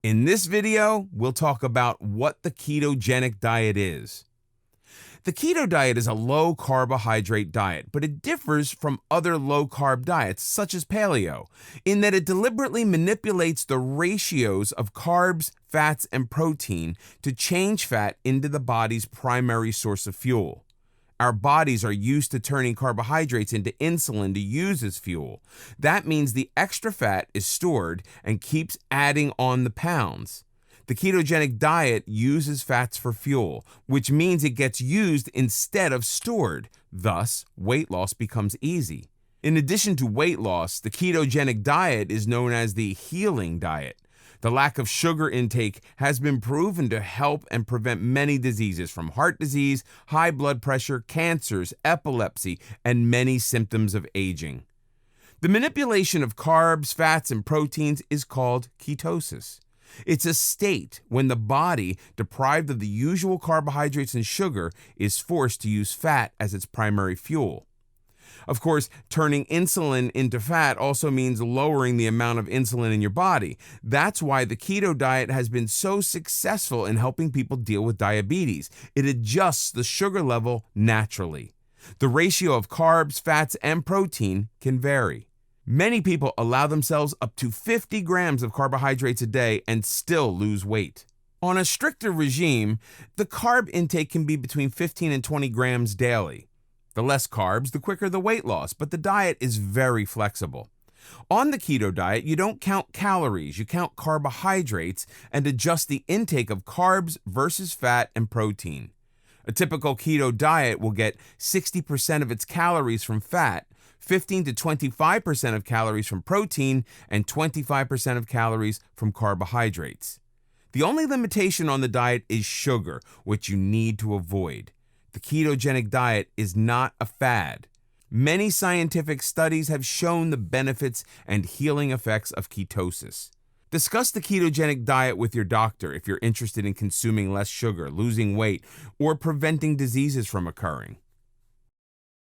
In this video, we'll talk about what the ketogenic diet is. The keto diet is a low carbohydrate diet, but it differs from other low carb diets, such as paleo, in that it deliberately manipulates the ratios of carbs, fats, and protein to change fat into the body's primary source of fuel. Our bodies are used to turning carbohydrates into insulin to use as fuel. That means the extra fat is stored and keeps adding on the pounds. The ketogenic diet uses fats for fuel, which means it gets used instead of stored. Thus, weight loss becomes easy. In addition to weight loss, the ketogenic diet is known as the healing diet. The lack of sugar intake has been proven to help and prevent many diseases, from heart disease, high blood pressure, cancers, epilepsy, and many symptoms of aging. The manipulation of carbs, fats, and proteins is called ketosis. It's a state when the body, deprived of the usual carbohydrates and sugar, is forced to use fat as its primary fuel. Of course, turning insulin into fat also means lowering the amount of insulin in your body. That's why the keto diet has been so successful in helping people deal with diabetes. It adjusts the sugar level naturally. The ratio of carbs, fats, and protein can vary. Many people allow themselves up to 50 grams of carbohydrates a day and still lose weight. On a stricter regime, the carb intake can be between 15 and 20 grams daily. The less carbs, the quicker the weight loss, but the diet is very flexible. On the keto diet, you don't count calories, you count carbohydrates and adjust the intake of carbs versus fat and protein. A typical keto diet will get 60% of its calories from fat, 15 to 25% of calories from protein, and 25% of calories from carbohydrates. The only limitation on the diet is sugar, which you need to avoid. The ketogenic diet is not a fad. Many scientific studies have shown the benefits and healing effects of ketosis. Discuss the ketogenic diet with your doctor if you're interested in consuming less sugar, losing weight, or preventing diseases from occurring.